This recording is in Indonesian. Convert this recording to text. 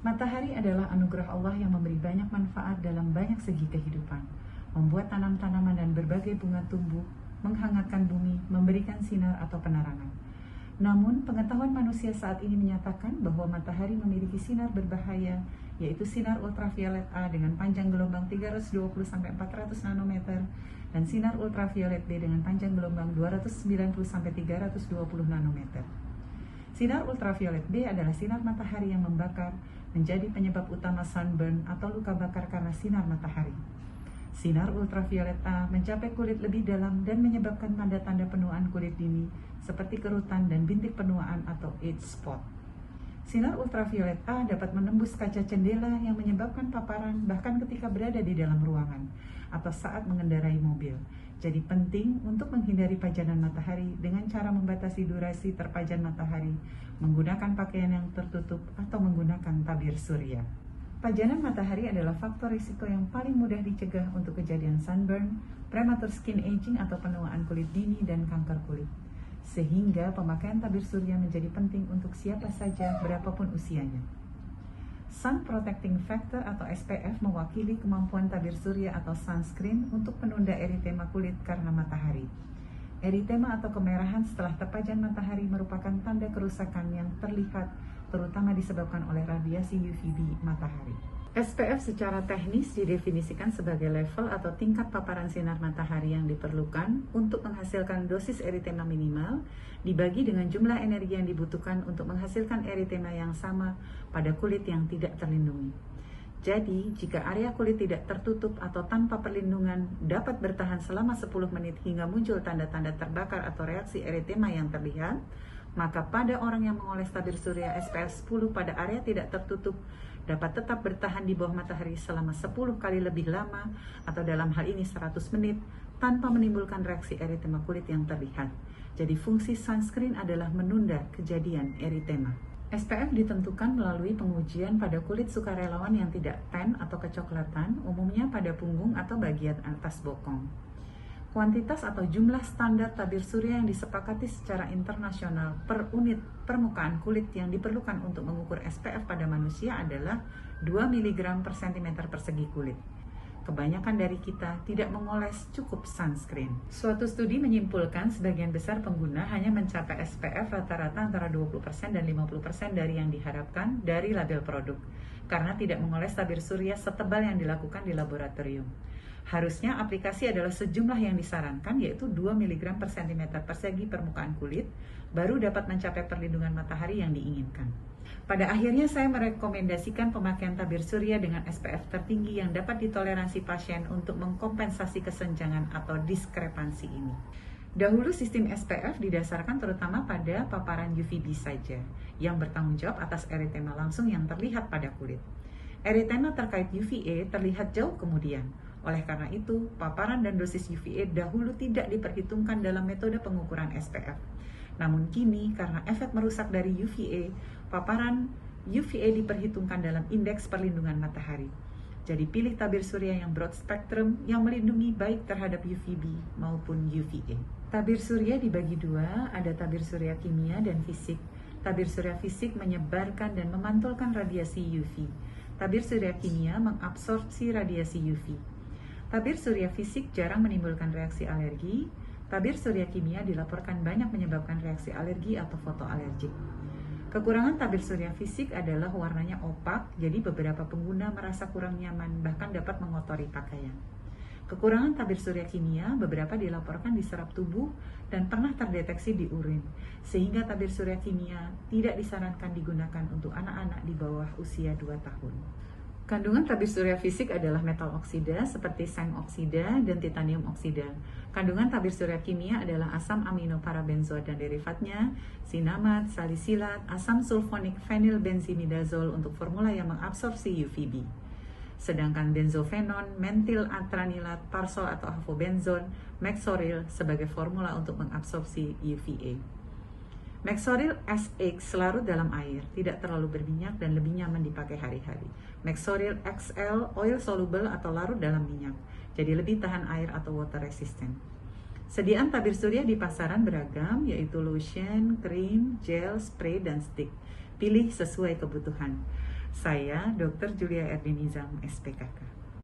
Matahari adalah anugerah Allah yang memberi banyak manfaat dalam banyak segi kehidupan. Membuat tanam-tanaman dan berbagai bunga tumbuh, menghangatkan bumi, memberikan sinar atau penerangan. Namun, pengetahuan manusia saat ini menyatakan bahwa matahari memiliki sinar berbahaya, yaitu sinar ultraviolet A dengan panjang gelombang 320-400 nanometer dan sinar ultraviolet B dengan panjang gelombang 290-320 nanometer. Sinar ultraviolet B adalah sinar matahari yang membakar, menjadi penyebab utama sunburn atau luka bakar karena sinar matahari. Sinar ultraviolet A mencapai kulit lebih dalam dan menyebabkan tanda-tanda penuaan kulit dini seperti kerutan dan bintik penuaan atau age spot. Sinar ultraviolet A dapat menembus kaca jendela yang menyebabkan paparan bahkan ketika berada di dalam ruangan atau saat mengendarai mobil. Jadi penting untuk menghindari pajanan matahari dengan cara membatasi durasi terpajan matahari, menggunakan pakaian yang tertutup atau menggunakan tabir surya. Pajanan matahari adalah faktor risiko yang paling mudah dicegah untuk kejadian sunburn, premature skin aging atau penuaan kulit dini dan kanker kulit. Sehingga pemakaian tabir surya menjadi penting untuk siapa saja berapapun usianya. Sun Protecting Factor atau SPF mewakili kemampuan tabir surya atau sunscreen untuk menunda eritema kulit karena matahari. Eritema atau kemerahan setelah terpajan matahari merupakan tanda kerusakan yang terlihat terutama disebabkan oleh radiasi UVB matahari. SPF secara teknis didefinisikan sebagai level atau tingkat paparan sinar matahari yang diperlukan untuk menghasilkan dosis eritema minimal dibagi dengan jumlah energi yang dibutuhkan untuk menghasilkan eritema yang sama pada kulit yang tidak terlindungi. Jadi, jika area kulit tidak tertutup atau tanpa perlindungan dapat bertahan selama 10 menit hingga muncul tanda-tanda terbakar atau reaksi eritema yang terlihat, maka pada orang yang mengoles tabir surya SPF 10 pada area tidak tertutup dapat tetap bertahan di bawah matahari selama 10 kali lebih lama atau dalam hal ini 100 menit tanpa menimbulkan reaksi eritema kulit yang terlihat. Jadi fungsi sunscreen adalah menunda kejadian eritema. SPF ditentukan melalui pengujian pada kulit sukarelawan yang tidak tan atau kecoklatan, umumnya pada punggung atau bagian atas bokong. Kuantitas atau jumlah standar tabir surya yang disepakati secara internasional per unit permukaan kulit yang diperlukan untuk mengukur SPF pada manusia adalah 2 mg per cm persegi kulit. Kebanyakan dari kita tidak mengoles cukup sunscreen. Suatu studi menyimpulkan sebagian besar pengguna hanya mencapai SPF rata-rata antara 20% dan 50% dari yang diharapkan dari label produk, karena tidak mengoles tabir surya setebal yang dilakukan di laboratorium. Harusnya aplikasi adalah sejumlah yang disarankan, yaitu 2 mg per cm persegi permukaan kulit, baru dapat mencapai perlindungan matahari yang diinginkan. Pada akhirnya saya merekomendasikan pemakaian tabir surya dengan SPF tertinggi yang dapat ditoleransi pasien untuk mengkompensasi kesenjangan atau diskrepansi ini. Dahulu sistem SPF didasarkan terutama pada paparan UVB saja, yang bertanggung jawab atas eritema langsung yang terlihat pada kulit. Eritema terkait UVA terlihat jauh kemudian. Oleh karena itu, paparan dan dosis UVA dahulu tidak diperhitungkan dalam metode pengukuran SPF. Namun kini, karena efek merusak dari UVA, paparan UVA diperhitungkan dalam indeks perlindungan matahari. Jadi pilih tabir surya yang broad spectrum yang melindungi baik terhadap UVB maupun UVA. Tabir surya dibagi dua, ada tabir surya kimia dan fisik. Tabir surya fisik menyebarkan dan memantulkan radiasi UV. Tabir surya kimia mengabsorpsi radiasi UV. Tabir surya fisik jarang menimbulkan reaksi alergi. Tabir surya kimia dilaporkan banyak menyebabkan reaksi alergi atau fotoalergik. Kekurangan tabir surya fisik adalah warnanya opak, jadi beberapa pengguna merasa kurang nyaman, bahkan dapat mengotori pakaian. Kekurangan tabir surya kimia beberapa dilaporkan diserap tubuh dan pernah terdeteksi di urin, sehingga tabir surya kimia tidak disarankan digunakan untuk anak-anak di bawah usia 2 tahun. Kandungan tabir surya fisik adalah metal oksida seperti seng oksida dan titanium oksida. Kandungan tabir surya kimia adalah asam amino parabenzoat dan derivatnya, sinamat, salisilat, asam sulfonik fenilbenzimidazol untuk formula yang mengabsorpsi UVB. Sedangkan benzofenon, mentil atranilat, parsol atau avobenzon, mexoril sebagai formula untuk mengabsorpsi UVA. Mexoril SX larut dalam air, tidak terlalu berminyak dan lebih nyaman dipakai hari-hari. Mexoril XL oil soluble atau larut dalam minyak, jadi lebih tahan air atau water resistant. Sediaan tabir surya di pasaran beragam, yaitu lotion, krim, gel, spray, dan stick. Pilih sesuai kebutuhan. Saya Dr. Julia Erdinizam, SPKK.